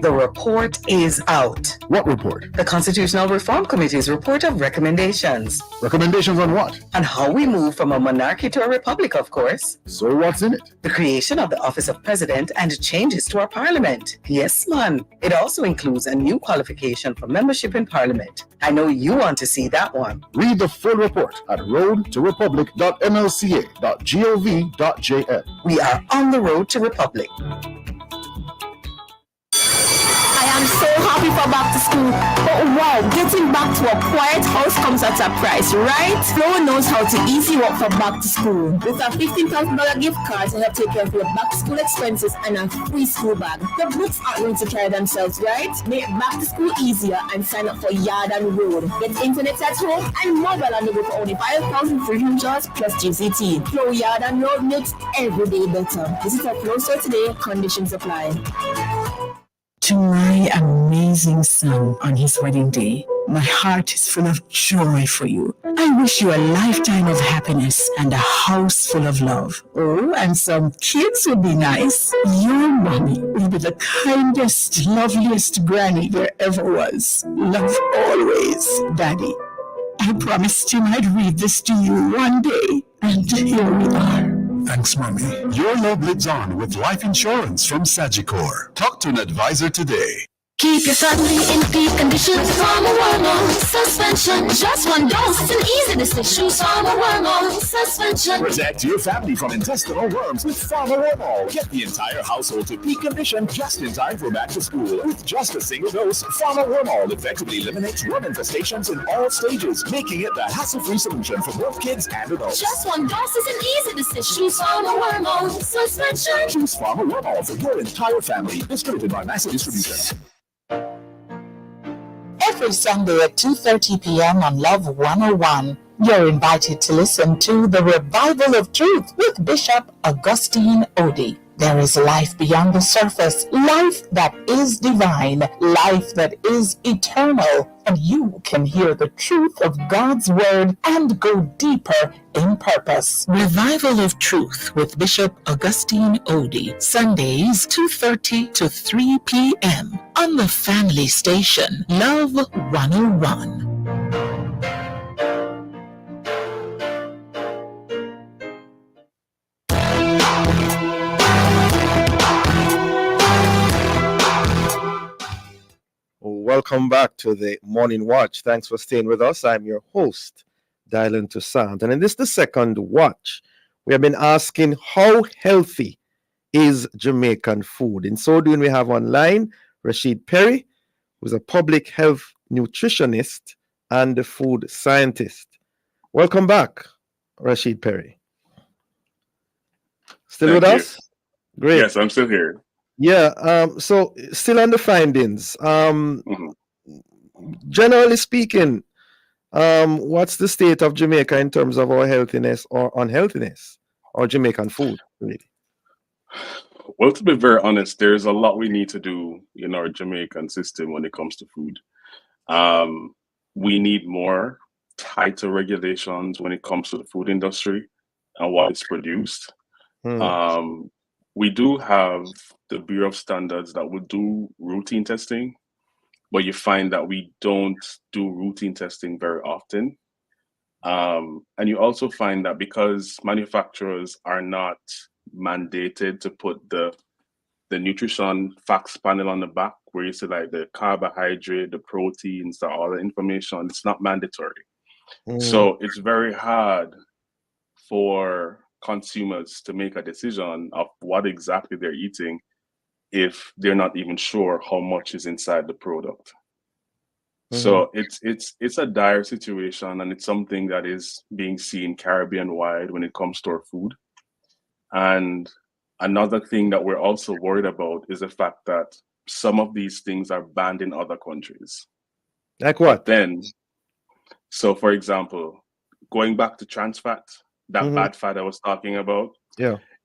The report is out. What report? The Constitutional Reform Committee's report of recommendations. Recommendations on what? On how we move from a monarchy to a republic, of course. So what's in it? The creation of the office of president and changes to our parliament. Yes, man. It also includes a new qualification for membership in parliament. I know you want to see that one. Read the full report at roadtorepublic.mlca.gov.jm. We are on the road to republic. I am so happy for back to school. But wow, getting back to a quiet house comes at a price, right? Flo knows how to easy work for back to school. With a $15,000 gift card to help take care of your back to school expenses and a free school bag. The books aren't going to try themselves, right? Make back to school easier and sign up for Yard and Road. Get internet at home and mobile on the go for only $5,300 plus GCT. Flo Yard and Road makes every day better. Visit our Flo store today. Conditions apply. To my amazing son on his wedding day, my heart is full of joy for you. I wish you a lifetime of happiness and a house full of love. Oh, and some kids would be nice. Your mommy will be the kindest, loveliest granny there ever was. Love always, Daddy. I promised him I'd read this to you one day, and here we are. Thanks, Mommy. Your love lives on with life insurance from Sagicor. Talk to an advisor today. Keep your family in peak condition. Farmer Wormhole suspension. Just one dose. It's an easy decision. Farmer Wormhole suspension. Protect your family from intestinal worms with Farmer Wormhole. Get the entire household to peak condition just in time for back to school. With just a single dose, Farmer Wormhole effectively eliminates worm infestations in all stages, making it the hassle-free solution for both kids and adults. Just one dose is an easy decision. Choose Farmer Wormhole suspension. Choose Farmer Wormhole for your entire family. Distributed by Massive Distribution. Every Sunday at 2:30 p.m. on Love 101, you're invited to listen to The Revival of Truth with Bishop Augustine Odie. There is life beyond the surface, life that is divine, life that is eternal, and you can hear the truth of God's word and go deeper in purpose. Revival of Truth with Bishop Augustine Odie, Sundays 2:30 to 3 p.m. on the family station, Love 101. Welcome back to the Morning Watch. Thanks for staying with us. I'm your host, Dylan Toussaint. And in this, the second watch, we have been asking how healthy is Jamaican food. In so doing, we have online Rashid Perry, who's a public health nutritionist and a food scientist. Welcome back, Rashid Perry. Still Thank with you. us? Great. Yes, I'm still here. Yeah, so still on the findings. Generally speaking, what's the state of Jamaica in terms of our healthiness or unhealthiness or Jamaican food, really? Well, to be very honest, there's a lot we need to do in our Jamaican system when it comes to food. We need more tighter regulations when it comes to the food industry and what is produced. We do have the Bureau of Standards that will do routine testing, but you find that we don't do routine testing very often. And you also find that because manufacturers are not mandated to put the nutrition facts panel on the back, where you see like the carbohydrate, the proteins, all the information, it's not mandatory. So it's very hard for consumers to make a decision of what exactly they're eating if they're not even sure how much is inside the product. So it's a dire situation, and it's something that is being seen Caribbean wide when it comes to our food. And another thing that we're also worried about is the fact that some of these things are banned in other countries. Like what? So for example, going back to trans fat, that bad fat I was talking about,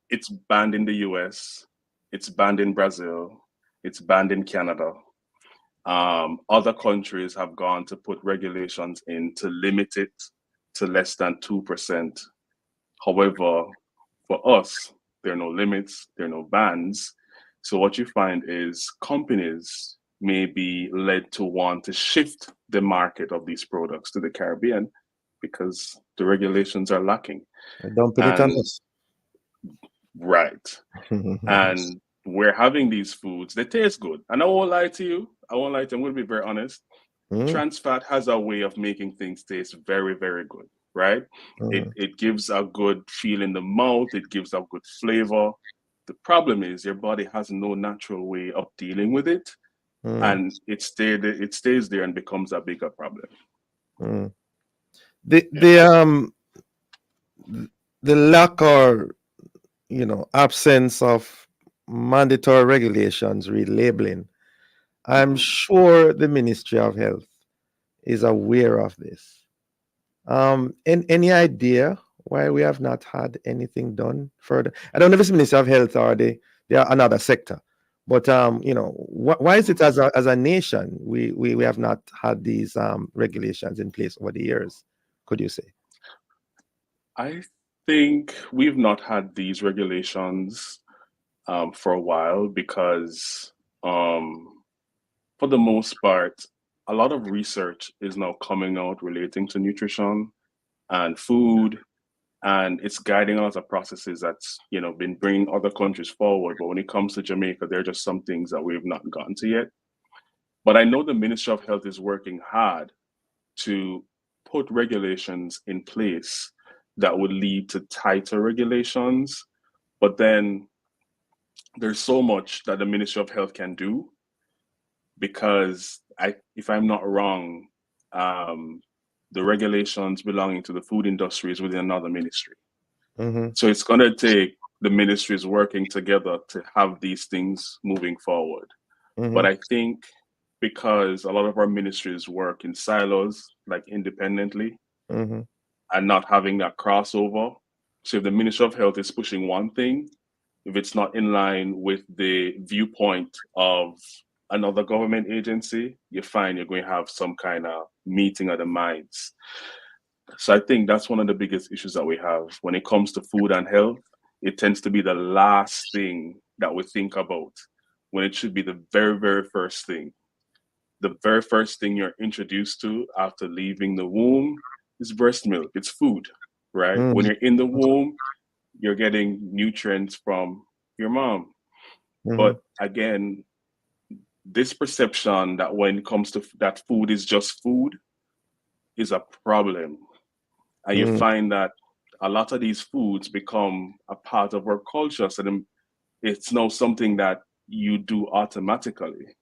it's banned in the US, it's banned in Brazil, it's banned in Canada. Other countries have gone to put regulations in to limit it to less than 2%. However, for us, there are no limits, there are no bans. So what you find is companies may be led to want to shift the market of these products to the Caribbean because the regulations are lacking. Dumping it on And us. right. And we're having these foods, they taste good. And I won't lie to you. I won't lie to you. I'm going to be very honest. Trans fat has a way of making things taste very, very good, right? It gives a good feel in the mouth. It gives a good flavor. The problem is your body has no natural way of dealing with it, and it stays there and becomes a bigger problem. The lack or absence of mandatory regulations relabeling. I'm sure the Ministry of Health is aware of this. Any idea why we have not had anything done further? I don't know if it's Ministry of Health or they are another sector, but why is it as a nation we have not had these regulations in place over the years? Could you say? I think we've not had these regulations for a while because, for the most part, a lot of research is now coming out relating to nutrition and food, and it's guiding a lot of processes that's been bringing other countries forward. But when it comes to Jamaica, there are just some things that we've not gotten to yet. But I know the Ministry of Health is working hard to put regulations in place that would lead to tighter regulations. But then there's so much that the Ministry of Health can do because if I'm not wrong, the regulations belonging to the food industry is within another ministry. So it's going to take the ministries working together to have these things moving forward. But I think because a lot of our ministries work in silos, like independently, and not having that crossover. So if the Ministry of Health is pushing one thing, if it's not in line with the viewpoint of another government agency, you find you're going to have some kind of meeting of the minds. So I think that's one of the biggest issues that we have when it comes to food and health. It tends to be the last thing that we think about when it should be the very, very first thing. The very first thing you're introduced to after leaving the womb is breast milk. It's food, right? When you're in the womb, you're getting nutrients from your mom. But again, this perception that when it comes to that food is just food is a problem. And you find that a lot of these foods become a part of our culture. So then it's now something that you do automatically.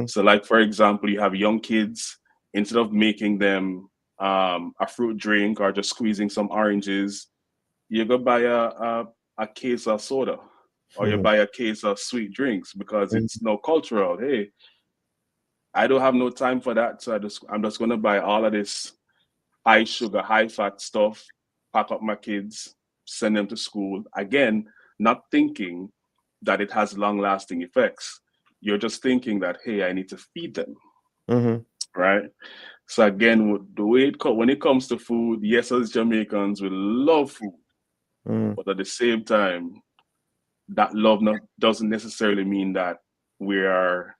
So like, for example, you have young kids, instead of making them a fruit drink or just squeezing some oranges, you go buy a case of soda or you buy a case of sweet drinks because it's no cultural. Hey, I don't have no time for that. So I'm just going to buy all of this high sugar, high fat stuff, pack up my kids, send them to school. Again, not thinking that it has long lasting effects. You're just thinking that, hey, I need to feed them. Right? So again, the way when it comes to food, yes, as Jamaicans, we love food. But at the same time, that love doesn't necessarily mean that we are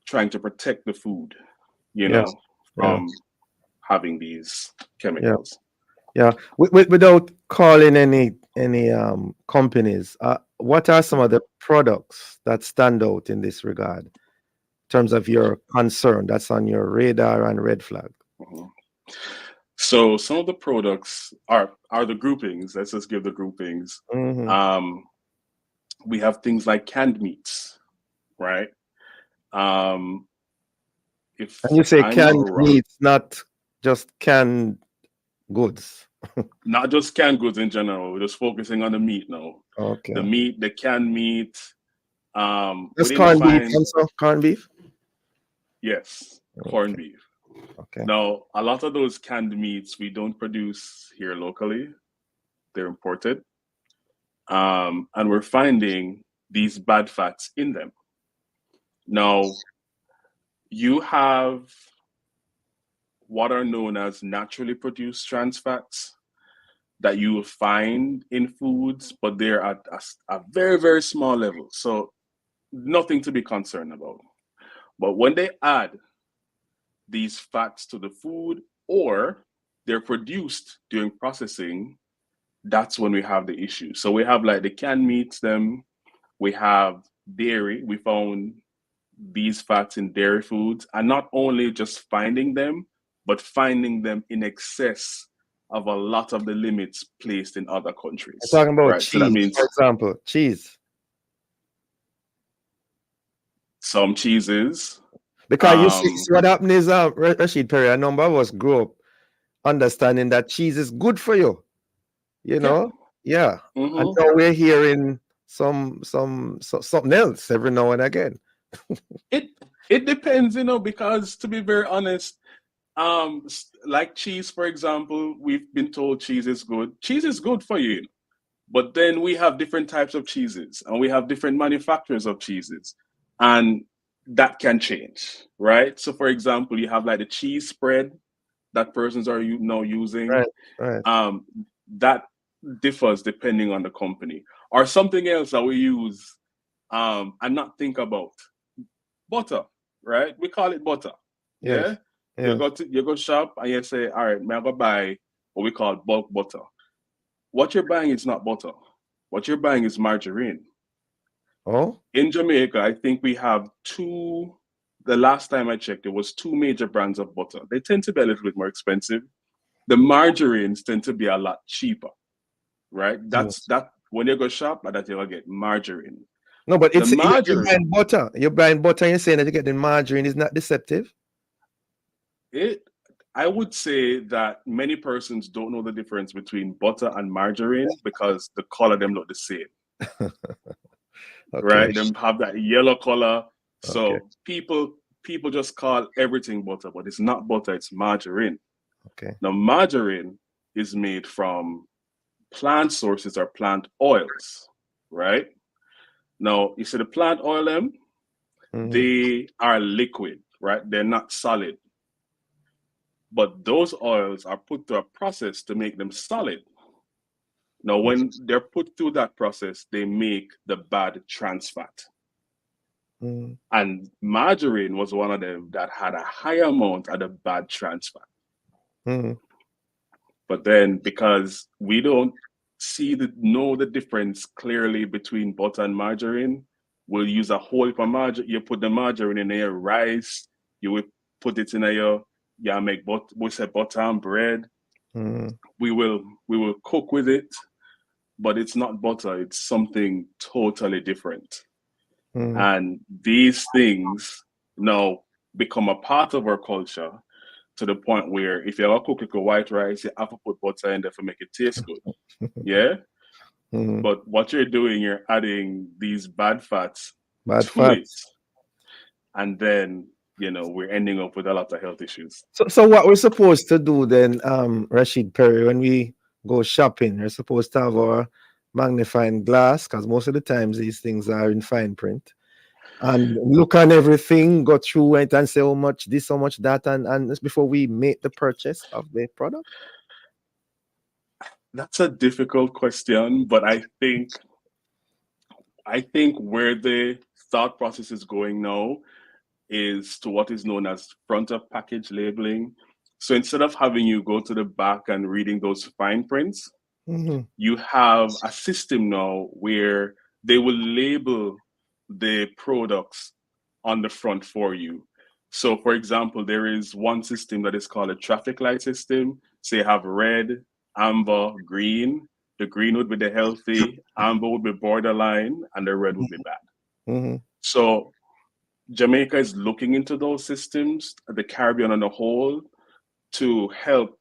trying to protect the food, from having these chemicals. Without calling any companies, what are some of the products that stand out in this regard in terms of your concern that's on your radar and red flag? So some of the products are the groupings. Let's just give the groupings. We have things like canned meats, right? If And you say I'm canned not wrong, meats, not just canned goods. not just canned goods in general. We're just focusing on the meat now. Okay. The meat, the canned meat. That's corned beef also? Corned beef? Yes, corned beef. Okay. Now, a lot of those canned meats we don't produce here locally. They're imported. And we're finding these bad fats in them. Now, you have what are known as naturally produced trans fats that you will find in foods, but they're at a very, very small level. So nothing to be concerned about. But when they add these fats to the food or they're produced during processing, that's when we have the issue. So we have like the canned meats, we have dairy. We found these fats in dairy foods, and not only just finding them, but finding them in excess of a lot of the limits placed in other countries. I'm talking about right? So that cheese, means for example, cheese. some cheeses. Because you see what happened is, Rashid Perry, a number of us grew up understanding that cheese is good for you. You know, yeah. And now we're hearing something else every now and again. It depends, because to be very honest, like cheese, for example, we've been told cheese is good. Cheese is good for you, but then we have different types of cheeses, and we have different manufacturers of cheeses, and that can change, right? So, for example, you have like the cheese spread that persons are now using. Right. That differs depending on the company. Or something else that we use and not think about. Butter, right? We call it butter. Yes. Yeah. You go shop and you say, all right, may I go buy what we call bulk butter. What you're buying is not butter. What you're buying is margarine. Oh? In Jamaica, I think we have the last time I checked, it was 2 major brands of butter. They tend to be a little bit more expensive. The margarines tend to be a lot cheaper, right? That's that when you go shop, that you'll get margarine. No, but it's margarine. You're buying butter. You're buying butter and you're saying that you're getting margarine is not deceptive? I would say that many persons don't know the difference between butter and margarine because the color of them look the same. Right? Them have that yellow color. So people just call everything butter, but it's not butter, it's margarine. Okay. Now margarine is made from plant sources or plant oils, right? Now you see the plant oil they are liquid, right? They're not solid. But those oils are put through a process to make them solid. Now, when they're put through that process, they make the bad trans fat. And margarine was one of them that had a higher amount of the bad trans fat. But then, because we don't know the difference clearly between butter and margarine, we'll use a whole heap of margarine. You put the margarine in your rice, you will put it in your make butter and bread. We will cook with it, but it's not butter, it's something totally different. And these things now become a part of our culture to the point where if you're cooking a white rice, you have to put butter in there to make it taste good. Yeah. But what you're doing, you're adding these bad fats to it. And then we're ending up with a lot of health issues. So what we're supposed to do then, Rashid Perry, when we go shopping, we're supposed to have our magnifying glass, because most of the times these things are in fine print, and look on everything, go through it and say how much this, how much that, and before we make the purchase of the product. That's a difficult question, but I think where the thought process is going now is to what is known as front of package labeling. So instead of having you go to the back and reading those fine prints, you have a system now where they will label the products on the front for you. So for example, there is one system that is called a traffic light system. So you have red, amber, green. The green would be the healthy, amber would be borderline, and the red would be bad. So Jamaica is looking into those systems, the Caribbean on the whole, to help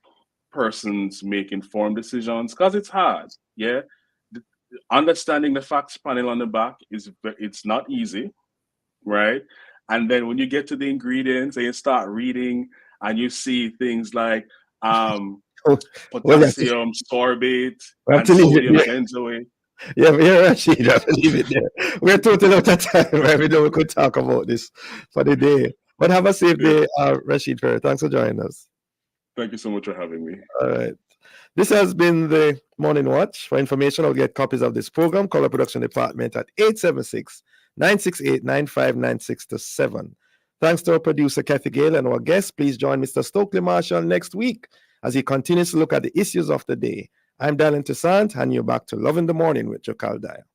persons make informed decisions, because it's hard. Yeah, understanding the facts panel on the back it's not easy, right? And then when you get to the ingredients and you start reading and you see things like potassium sorbate and sodium benzoate. Yeah, Rashid, I believe it there. We're totally out of time, right? We know we could talk about this for the day. But have a safe day, Rashid Perry. Thanks for joining us. Thank you so much for having me. All right. This has been the Morning Watch. For information, I'll get copies of this program. Call the production department at 968-9596-7. Thanks to our producer, Kathy Gale, and our guests. Please join Mr. Stokely Marshall next week as he continues to look at the issues of the day. I'm Dylan Toussaint, and you're back to Love in the Morning with Jokal Dyer.